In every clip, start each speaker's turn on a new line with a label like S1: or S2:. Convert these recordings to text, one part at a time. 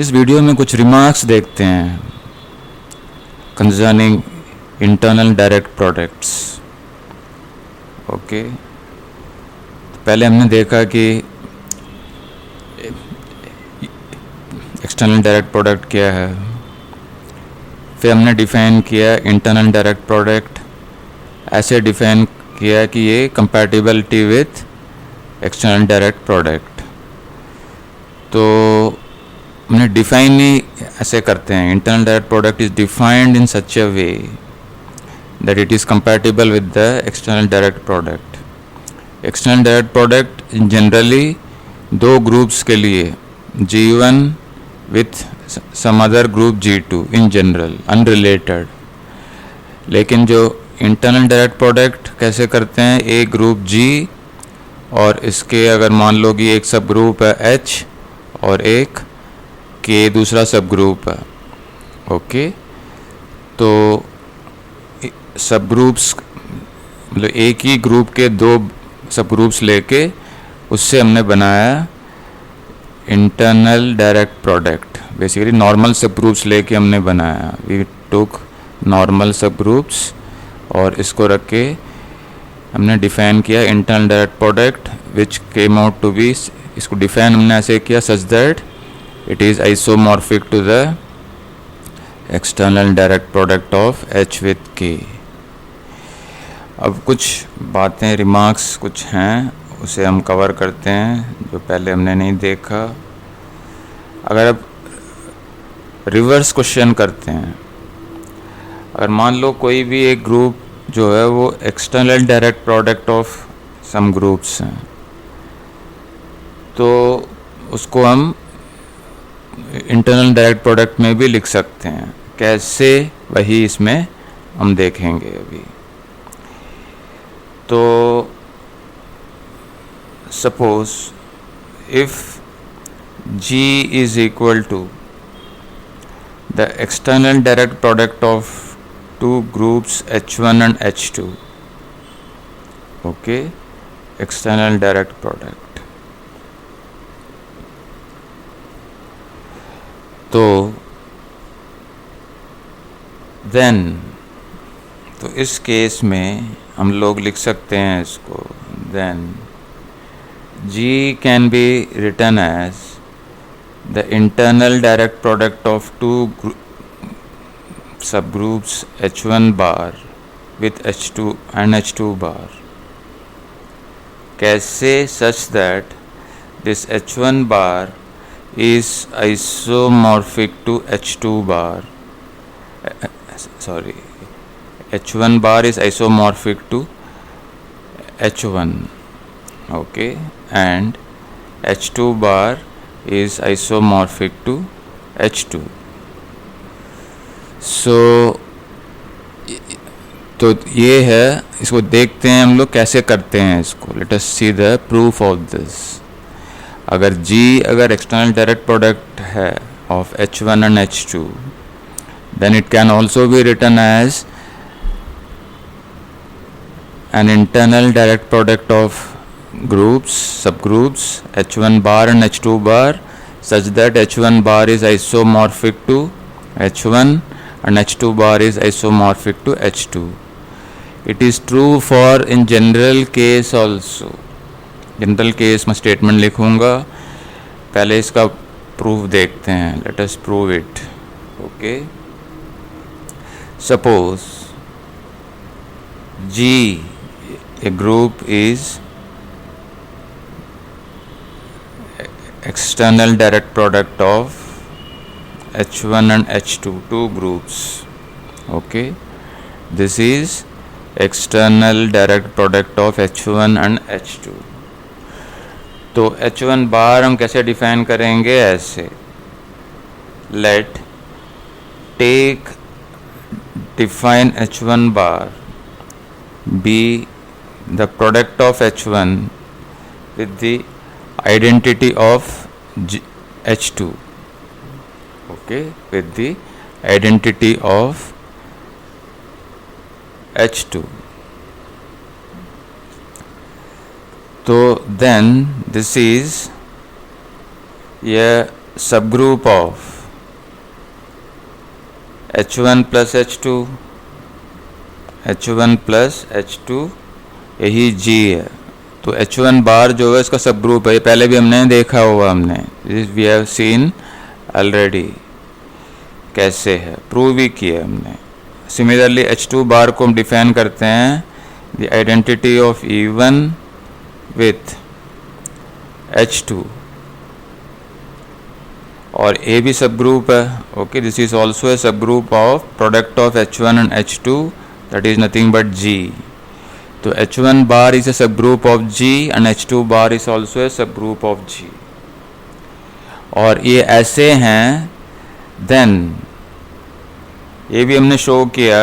S1: इस वीडियो में कुछ रिमार्क्स देखते हैं concerning internal direct products. Okay, पहले हमने देखा कि एक्सटर्नल डायरेक्ट प्रोडक्ट क्या है, फिर हमने डिफ़ाइन किया इंटरनल डायरेक्ट प्रोडक्ट, ऐसे डिफ़ाइन किया कि ये compatibility with external direct product. तो हमने डिफ़ाइन ही ऐसे करते हैं, internal direct product is defined in such a way that it is compatible with the external direct product. External direct product generally दो ग्रुप्स के लिए G1 with some other group G2 in general unrelated. लेकिन जो internal direct product कैसे करते हैं, एक group G और इसके अगर मान लो कि एक सब ग्रुप है H और एक K दूसरा सब ग्रुप है। ओके, तो सब ग्रुप्स मतलब एक ही ग्रुप के दो सब ग्रुप्स लेके उससे हमने बनाया internal direct product. Basically normal subgroups लेके हमने बनाया, we took normal subgroups और इसको रख के हमने डिफाइन किया internal direct product which came out to be, इसको डिफाइन हमने ऐसे किया such that it is isomorphic to the external direct product of H with K। अब कुछ बातें रिमार्क्स कुछ हैं उसे हम कवर करते हैं जो पहले हमने नहीं देखा। अगर अब रिवर्स क्वेश्चन करते हैं, अगर मान लो कोई भी एक ग्रुप जो है वो external direct product of some groups हैं, तो उसको हम इंटरनल डायरेक्ट प्रोडक्ट में भी लिख सकते हैं। कैसे, वही इसमें हम देखेंगे अभी। तो suppose if G is equal to the external direct product of two groups H1 and H2, okay, external direct product, तो then तो इस केस में हम लोग लिख सकते हैं इसको, then G can be written as the internal direct product of two subgroups H1 bar with H2 and H2 bar. कैसे, such that this H1 bar is isomorphic to H2 bar. Sorry, H1 bar is isomorphic to H1, okay, and H2 bar is isomorphic to H2. So तो ये है, इसको देखते हैं हम लोग कैसे करते हैं इसको। Let us see the proof of this. अगर G अगर एक्सटर्नल डायरेक्ट प्रोडक्ट है of H1 and H2, then it can also be written as an internal direct product of groups, subgroups H1 bar and H2 bar, such that H1 bar is isomorphic to H1 and H2 bar is isomorphic to H2. It is true for in general case also. General case में statement लिखूंगा, पहले इसका proof देखते हैं। Let us prove it. Okay, suppose G a group is external direct product of H1 and H2, two groups. Okay, this is external direct product of H1 and H2. तो H1 बार हम कैसे define करेंगे, ऐसे let take define H1 bar be the product of H1 with the identity of H2, okay, with the identity of H2. So then this is a subgroup of H1 plus H2, H1 plus H2, यही G है। तो H1 बार जो है इसका सब group है, ये पहले भी हमने देखा हुआ, हमने वी हैव सीन ऑलरेडी कैसे है, प्रूव भी किया हमने। सिमिलरली H2 बार को हम डिफाइन करते हैं the identity of E1 with H2, और A भी सब ग्रुप है। Okay, this is also a subgroup of product of H1 and H2, that is nothing but G। तो H1 bar is a subgroup of G and H2 bar is also a subgroup of G, और ये ऐसे हैं। Then ये भी हमने show किया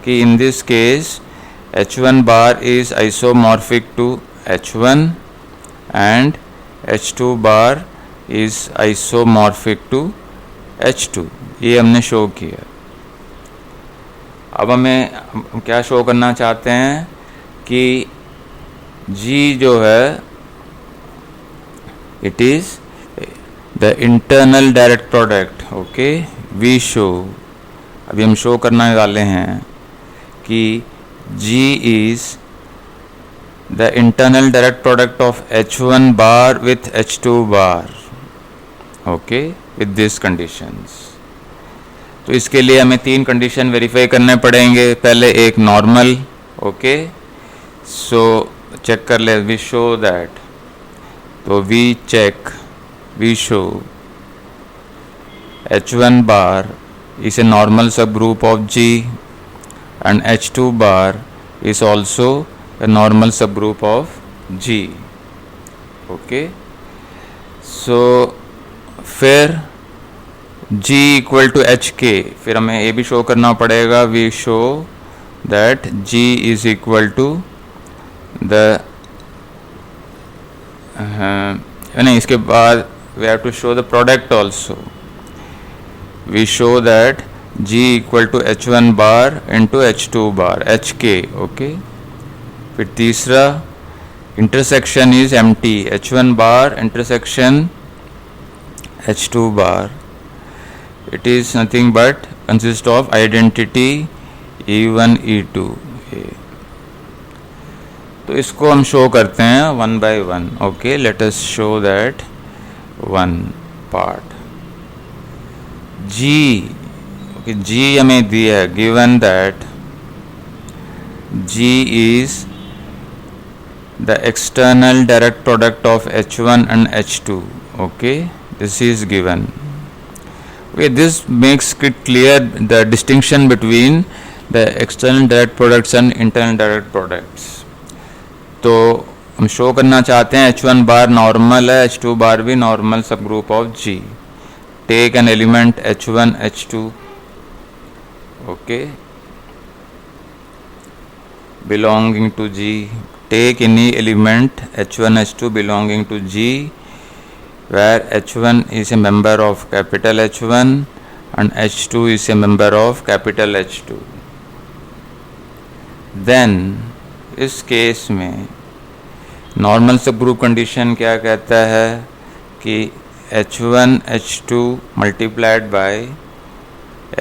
S1: कि in this case H1 bar is isomorphic to H1 and H2 bar is isomorphic to H2, ये हमने शो किया। अब हम क्या शो करना चाहते हैं कि G जो है it is the internal direct product. Okay, we show, अभी हम शो करने वाले हैं कि G is the internal direct product of H1 bar with H2 bar. Okay, with this conditions. तो इसके लिए हमें 3 कंडीशन वेरीफाई करने पड़ेंगे। पहले एक नॉर्मल, ओके, सो चेक कर ले, वी शो दैट, तो we check, we show H1 bar is a normal subgroup of G and H2 bar is also a normal subgroup of G. Okay, so फिर G equal to HK, फिर हमें ये भी show करना पड़ेगा, we show that G is equal to the नहीं, इसके बाद we have to show the product also. We show that G equal to H1 bar into H2 bar, HK. Okay, फिर तीसरा intersection is empty, H1 bar intersection H2 bar, it is nothing but consist of identity E1 E2। तो इसको हम show करते हैं one by one. Okay, let us show that one part. G, okay, G हमें दिया है, given that G is the external direct product of H1 and H2. Okay, this is given. Okay, this makes it clear the distinction between the external direct products and internal direct products. तो हम show करना चाहते हैं H1 बार normal है, H2 बार भी normal subgroup of G। Take an element H1 H2, okay, belonging to G. Take any element H1 H2 belonging to G where H1 is a member of capital H1 and H2 is a member of capital H2. Then इस case में normal सब group condition क्या कहता है कि H1 H2 multiplied by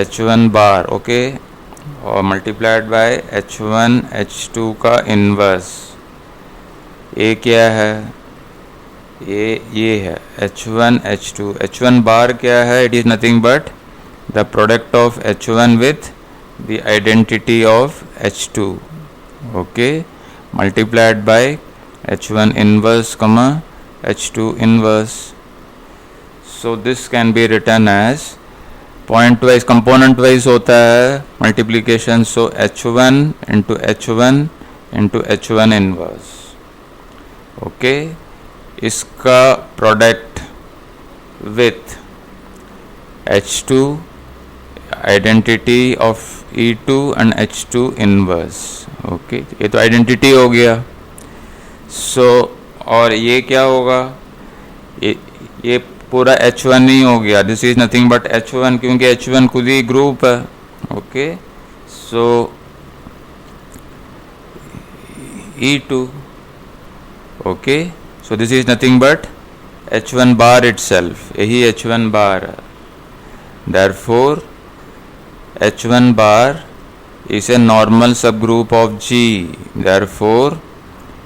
S1: H1 bar, okay, और multiplied by H1 H2 का inverse. ये क्या है, ये है H1 H2। H1 बार क्या है, it is nothing but the product of H1 with the identity of H2, okay, multiplied by H1 inverse कमा H2 inverse. So this can be written as point wise, component wise होता है multiplication, so H1 into H1 into H1 inverse। Okay, इसका product with H2 identity of E2 and H2 inverse. Okay, ये तो identity हो गया। सो और ये क्या होगा, ये पूरा H1 ही हो गया, this is nothing but H1, क्योंकि H1 खुद ही ग्रुप है। Okay, so E2, okay, so this is nothing but H1 bar itself, यही H1 बार है। Therefore H1 bar is a normal subgroup of G. Therefore,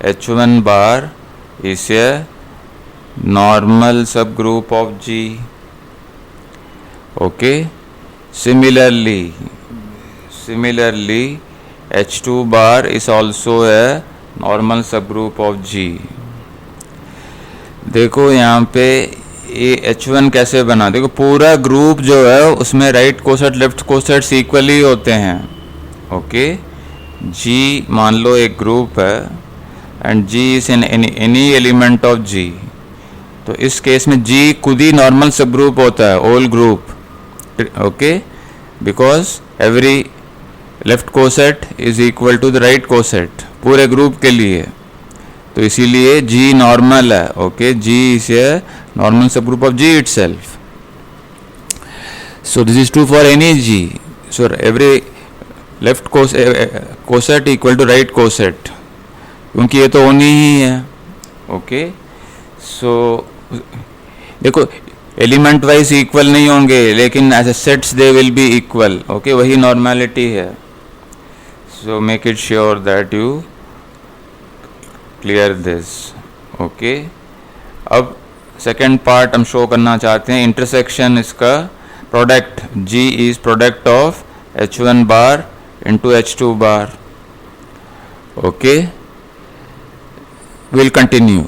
S1: H1 bar is a normal subgroup of G. Okay. Similarly, H2 bar is also a normal subgroup of G. देखो यहाँ पे ये H1 कैसे बना, देखो पूरा group जो है उसमें right coset left cosets equally होते हैं. ओके, G मान लो एक ग्रुप है and G is in any element of G. तो इस केस में G खुद ही नॉर्मल सब ग्रुप होता है, whole group. Okay, because every left coset is equal to the right coset पूरे ग्रुप के लिए. तो इसीलिए G नॉर्मल है. Okay, G is a normal subgroup of G itself. So this is true for any G. So every left coset equal to right coset, क्योंकि ये तो होनी ही है. ओके, सो देखो एलिमेंट वाइज इक्वल नहीं होंगे, लेकिन as a sets they will be equal. Okay, वही नॉर्मेलिटी है. So make it sure that you clear this. Okay, अब सेकेंड पार्ट हम शो करना चाहते हैं. इंटरसेक्शन इसका product G is product of H1 bar into H2 bar. Okay, will continue.